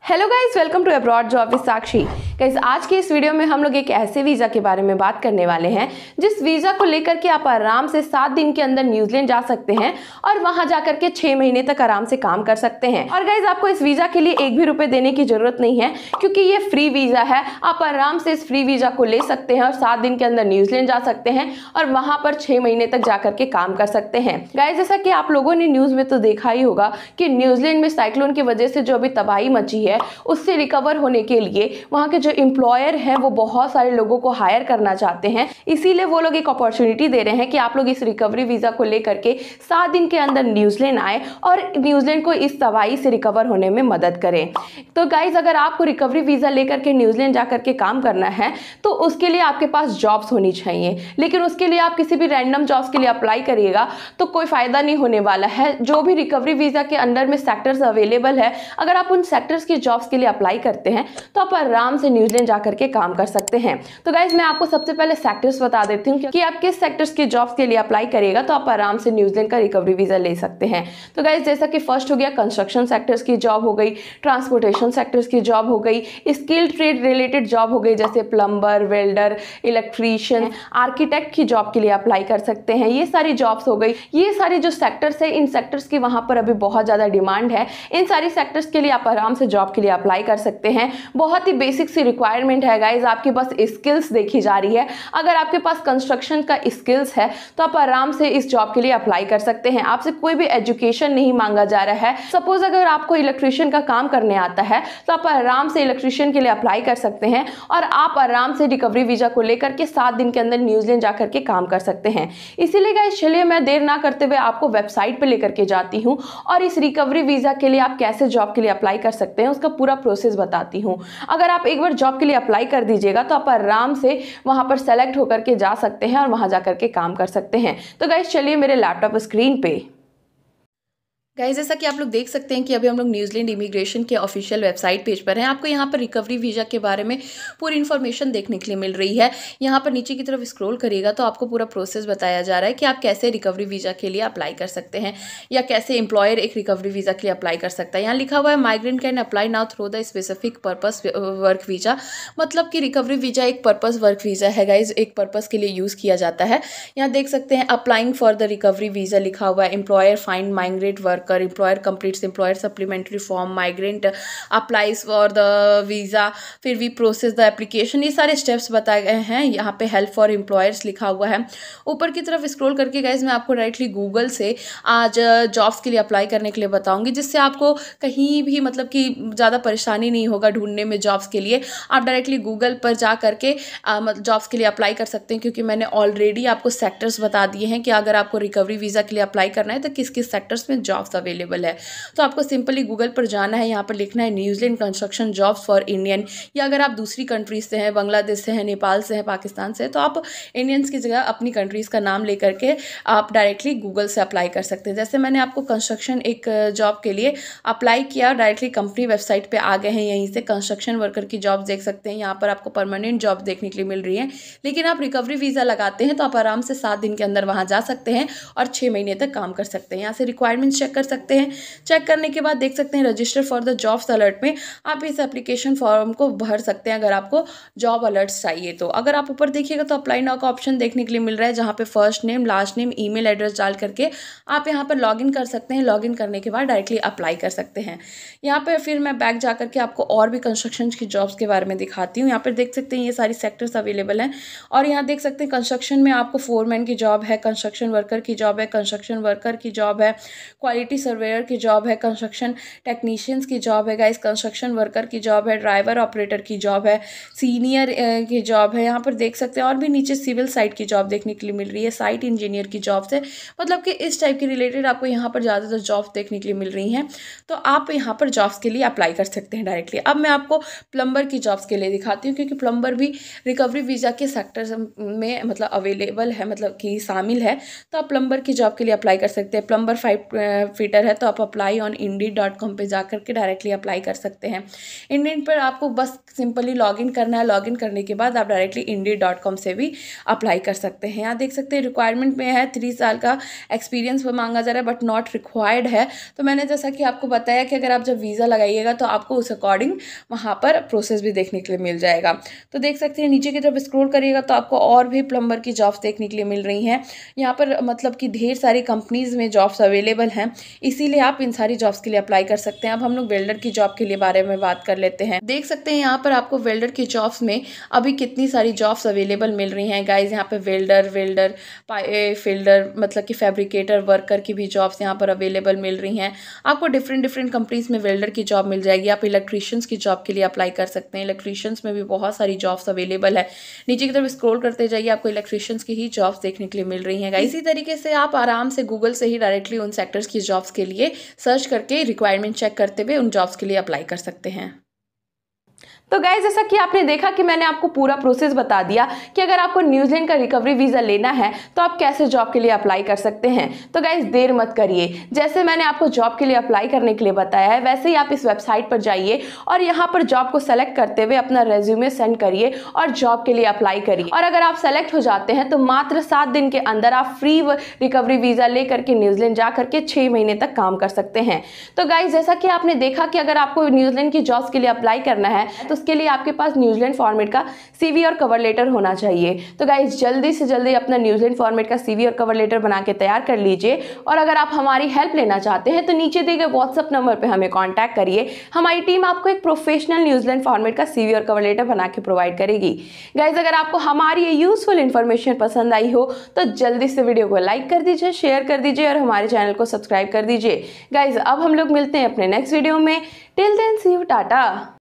Hello guys, welcome to abroad job with Sakshi. Guys, आज के इस वीडियो में हम लोग एक ऐसे वीज़ा के बारे में बात करने वाले हैं जिस वीज़ा को लेकर के आप आराम से 7 दिन के अंदर न्यूजीलैंड जा सकते हैं और वहां जाकर के 6 महीने तक आराम से काम कर सकते हैं। और गाइस, आपको इस वीज़ा के लिए एक भी रुपए देने की जरूरत नहीं है क्योंकि ये फ्री वीज़ा है। आप आराम से इस फ्री वीज़ा को ले सकते हैं और 7 दिन के अंदर न्यूजीलैंड जा सकते हैं और वहां पर 6 महीने तक जाकर के काम कर सकते हैं। गाइस, जैसा कि आप लोगों ने न्यूज़ में तो देखा ही होगा कि न्यूजीलैंड में साइक्लोन की वजह से जो अभी तबाही मची है उससे रिकवर होने के लिए वहां के जो एम्प्लॉयर हैं वो बहुत सारे लोगों को हायर करना चाहते हैं। इसीलिए वो लोग एक अपॉर्चुनिटी दे रहे हैं कि आप लोग इस रिकवरी वीजा को लेकर के 7 दिन के अंदर न्यूजीलैंड आए और न्यूजीलैंड को इस तबाही से रिकवर होने में मदद करें। तो गाइज, अगर आपको रिकवरी वीजा लेकर के न्यूजीलैंड जाकर के काम करना है तो उसके लिए आपके पास जॉब्स होनी चाहिए, लेकिन उसके लिए आप किसी भी रैंडम जॉब्स के लिए अप्लाई करिएगा तो कोई फायदा नहीं होने वाला है। जो भी रिकवरी वीजा के अंडर में सेक्टर्स अवेलेबल है, अगर आप उन सेक्टर्स की जॉब्स के लिए अप्लाई करते हैं तो आप आराम से न्यूजीलैंड जाकर के काम कर सकते हैं। तो गाइज, मैं आपको सबसे पहले सेक्टर्स बता देती हूँ कि आप किस सेक्टर्स के जॉब्स के लिए अप्लाई करिएगा तो आप आराम से न्यूजीलैंड का रिकवरी वीजा ले सकते हैं। तो गाइज, जैसा कि फर्स्ट हो गया कंस्ट्रक्शन सेक्टर्स की जॉब हो गई, ट्रांसपोर्टेशन सेक्टर्स की जॉब हो गई, स्किल्ड ट्रेड रिलेटेड जॉब हो गई जैसे प्लम्बर, वेल्डर, इलेक्ट्रीशियन, आर्किटेक्ट की जॉब के लिए अप्लाई कर सकते हैं। ये सारी जॉब्स हो गई। ये सारी जो सेक्टर्स है, इन सेक्टर्स की वहां पर अभी बहुत ज्यादा डिमांड है। इन सारी सेक्टर्स के लिए आप आराम से जॉब के लिए अप्लाई कर सकते हैं। बहुत ही बेसिक सी रिक्वायरमेंट है गाइज, आपकी बस स्किल्स देखी जा रही है। अगर आपके पास कंस्ट्रक्शन का स्किल्स है तो आप आराम से इस जॉब के लिए अप्लाई कर सकते हैं। आपसे कोई भी एजुकेशन नहीं मांगा जा रहा है। सपोज अगर आपको इलेक्ट्रीशियन का काम करने आता है तो आप आराम से इलेक्ट्रीशियन के लिए अप्लाई कर सकते हैं और आप आराम से रिकवरी वीजा को लेकर के 7 दिन के अंदर न्यूजीलैंड जाकर के काम कर सकते हैं। इसीलिए गाइज, चलिए मैं देर ना करते हुए आपको वेबसाइट पे लेकर के जाती हूँ और इस रिकवरी वीजा के लिए आप कैसे जॉब के लिए अप्लाई कर सकते हैं उसका पूरा प्रोसेस बताती हूँ। अगर आप एक बार जॉब के लिए अप्लाई कर दीजिएगा तो आप आराम से वहां पर सेलेक्ट होकर के जा सकते हैं और वहां जाकर के काम कर सकते हैं। तो गाइज, चलिए मेरे लैपटॉप स्क्रीन पे। गाइस, जैसा कि आप लोग देख सकते हैं कि अभी हम लोग न्यूजीलैंड इमिग्रेशन के ऑफिशियल वेबसाइट पेज पर हैं। आपको यहाँ पर रिकवरी वीजा के बारे में पूरी इन्फॉर्मेशन देखने के लिए मिल रही है। यहाँ पर नीचे की तरफ स्क्रॉल करिएगा तो आपको पूरा प्रोसेस बताया जा रहा है कि आप कैसे रिकवरी वीजा के लिए अप्लाई कर सकते हैं या कैसे एम्प्लॉयर एक रिकवरी वीजा के लिए अप्लाई कर सकता है। यहाँ लिखा हुआ है migrant can apply now through the specific purpose work visa. मतलब कि रिकवरी वीजा एक पर्पस वर्क वीजा है गाइज, एक पर्पस के लिए यूज़ किया जाता है। यहाँ देख सकते हैं applying for the recovery visa लिखा हुआ है। Employer find migrate worker, employer completes employer supplementary form, migrant applies for the visa, फिर वी प्रोसेस द एप्लीकेशन। ये सारे स्टेप्स बताए गए हैं। यहाँ पे हेल्प फॉर एम्प्लॉयर्स लिखा हुआ है। ऊपर की तरफ स्क्रॉल करके गाइज मैं आपको डायरेक्टली गूगल से आज जॉब्स के लिए अप्लाई करने के लिए बताऊंगी, जिससे आपको कहीं भी मतलब कि ज़्यादा परेशानी नहीं होगा ढूंढने में जॉब्स के लिए। आप डायरेक्टली गूगल पर जा करके जॉब्स के लिए अप्लाई कर सकते हैं, क्योंकि मैंने ऑलरेडी आपको सेक्टर्स बता दिए हैं कि अगर आपको रिकवरी वीज़ा के लिए अप्लाई करना है तो किस किस सेक्टर्स में जॉब्स अवेलेबल है। तो आपको सिंपली गूगल पर जाना है, यहाँ पर लिखना है New Zealand construction jobs for Indian, या अगर आप दूसरी कंट्रीज से हैं, बांग्लादेश से हैं, नेपाल से हैं, पाकिस्तान से, तो आप इंडियंस की जगह अपनी कंट्रीज़ का नाम लेकर के आप डायरेक्टली गूगल से अप्लाई कर सकते हैं। जैसे मैंने आपको कंस्ट्रक्शन एक जॉब के लिए अप्लाई किया, डायरेक्टली कंपनी वेबसाइट पर आ गए हैं। यहीं से कंस्ट्रक्शन वर्कर की जॉब देख सकते हैं। यहाँ पर आपको परमानेंट जॉब देखने के लिए मिल रही है, लेकिन आप रिकवरी वीज़ा लगाते हैं तो आप आराम से 7 दिन के अंदर वहाँ जा सकते हैं और 6 महीने तक काम कर सकते हैं। यहाँ से रिक्वायरमेंट्स चेक कर सकते हैं। चेक करने के बाद देख सकते हैं register for the jobs alert में आप इस एप्लीकेशन फॉर्म को भर सकते हैं अगर आपको जॉब अलर्ट्स चाहिए तो। अगर आप ऊपर देखिएगा तो अप्लाई नाउ का ऑप्शन देखने के लिए मिल रहा है, जहाँ पे first name, last name, email address डाल करके आप यहाँ पर लॉगिन कर सकते हैं। लॉगिन करने के बाद डायरेक्टली अप्लाई कर सकते हैं। यहाँ पर फिर मैं बैक जा करके आपको और भी कंस्ट्रक्शन की जॉब्स के बारे में दिखाती हूँ। यहाँ पर देख सकते हैं ये सारी सेक्टर्स अवेलेबल हैं और यहाँ देख सकते हैं कंस्ट्रक्शन में आपको फोरमैन की जॉब है, कंस्ट्रक्शन वर्कर की जॉब है, कंस्ट्रक्शन वर्कर की जॉब है, क्वालिटी सर्वेयर की जॉब है, कंस्ट्रक्शन टेक्नीशियंस की जॉब है गाइस, कंस्ट्रक्शन वर्कर की जॉब है, ड्राइवर ऑपरेटर की जॉब है, सीनियर की जॉब है। यहाँ पर देख सकते हैं और भी नीचे सिविल साइट की जॉब देखने के लिए मिल रही है, साइट इंजीनियर की जॉब से, मतलब कि इस टाइप की रिलेटेड आपको यहाँ पर ज़्यादातर जॉब्स देखने के लिए मिल रही हैं। तो आप यहाँ पर जॉब्स के लिए अप्लाई कर सकते हैं डायरेक्टली। अब मैं आपको प्लम्बर की जॉब्स के लिए दिखाती हूँ, क्योंकि प्लम्बर भी रिकवरी वीज़ा के सेक्टर में मतलब अवेलेबल है, मतलब कि शामिल है। तो आप प्लम्बर की जॉब के लिए अप्लाई कर सकते हैं। प्लम्बर बेनिफिटर है तो आप apply-on-indeed.com पे जाकर के डायरेक्टली अप्लाई कर सकते हैं। इंडीड पर आपको बस सिंपली लॉगिन करना है। लॉगिन करने के बाद आप डायरेक्टली indeed.com से भी अप्लाई कर सकते हैं। यहाँ देख सकते हैं रिक्वायरमेंट में है 3 साल का एक्सपीरियंस मांगा जा रहा है बट नॉट रिक्वायर्ड है। तो मैंने जैसा कि आपको बताया कि अगर आप जब वीज़ा लगाइएगा तो आपको उस अकॉर्डिंग वहाँ पर प्रोसेस भी देखने के लिए मिल जाएगा। तो देख सकते हैं नीचे की तरफ स्क्रॉल करिएगा तो आपको और भी प्लम्बर की जॉब्स देखने के लिए मिल रही हैं। यहाँ पर मतलब कि ढेर सारी कंपनीज़ में जॉब्स अवेलेबल हैं, इसीलिए आप इन सारी जॉब्स के लिए अप्लाई कर सकते हैं। अब हम लोग वेल्डर की जॉब के लिए बारे में बात कर लेते हैं। देख सकते हैं यहाँ पर आपको वेल्डर की जॉब्स में अभी कितनी सारी जॉब्स अवेलेबल मिल रही हैं गाइज। यहाँ पे वेल्डर फिल्डर मतलब कि फैब्रिकेटर वर्कर की भी जॉब्स यहाँ पर अवेलेबल मिल रही हैं। आपको डिफरेंट कंपनीज में वेल्डर की जॉब मिल जाएगी। आप इलेक्ट्रीशियंस की जॉब के लिए अप्लाई कर सकते हैं। इलेक्ट्रीशियंस में भी बहुत सारी जॉब्स अवेलेबल है। नीचे की तरफ स्क्रॉल करते जाइए, आपको इलेक्ट्रीशियंस की ही जॉब्स देखने के लिए मिल रही हैं। इसी तरीके से आप आराम से गूगल से ही डायरेक्टली उन सेक्टर्स की जॉब्स के लिए सर्च करके रिक्वायरमेंट चेक करते हुए उन जॉब्स के लिए अप्लाई कर सकते हैं। तो गाइज जैसा कि आपने देखा कि मैंने आपको पूरा प्रोसेस बता दिया कि अगर आपको न्यूजीलैंड का रिकवरी वीज़ा लेना है तो आप कैसे जॉब के लिए अप्लाई कर सकते हैं। तो गाइज देर मत करिए, जैसे मैंने आपको जॉब के लिए अप्लाई करने के लिए बताया है वैसे ही आप इस वेबसाइट पर जाइए और यहाँ पर जॉब को सेलेक्ट करते हुए अपना रेज्यूमे सेंड करिए और जॉब के लिए अप्लाई करिए। और अगर आप सेलेक्ट हो जाते हैं तो मात्र 7 दिन के अंदर आप फ्री रिकवरी वीज़ा ले करके न्यूजीलैंड जा करके 6 महीने तक काम कर सकते हैं। तो गाइज जैसा कि आपने देखा कि अगर आपको न्यूजीलैंड की जॉब्स के लिए अप्लाई करना है तो उसके लिए आपके पास न्यूजीलैंड फॉर्मेट का सीवी और कवर लेटर होना चाहिए। तो गाइज जल्दी से जल्दी अपना न्यूजीलैंड फॉर्मेट का सीवी और कवर लेटर बना के तैयार कर लीजिए। और अगर आप हमारी हेल्प लेना चाहते हैं तो नीचे दिए गए व्हाट्सएप नंबर पे हमें कांटेक्ट करिए। हमारी टीम आपको एक प्रोफेशनल न्यूजीलैंड फॉर्मेट का सीवी और कवर लेटर बना के प्रोवाइड करेगी। गाइज अगर आपको हमारी ये यूजफुल इन्फॉर्मेशन पसंद आई हो तो जल्दी से वीडियो को लाइक कर दीजिए, शेयर कर दीजिए और हमारे चैनल को सब्सक्राइब कर दीजिए। गाइज अब हम लोग मिलते हैं अपने नेक्स्ट वीडियो में। Till then see you, Tata.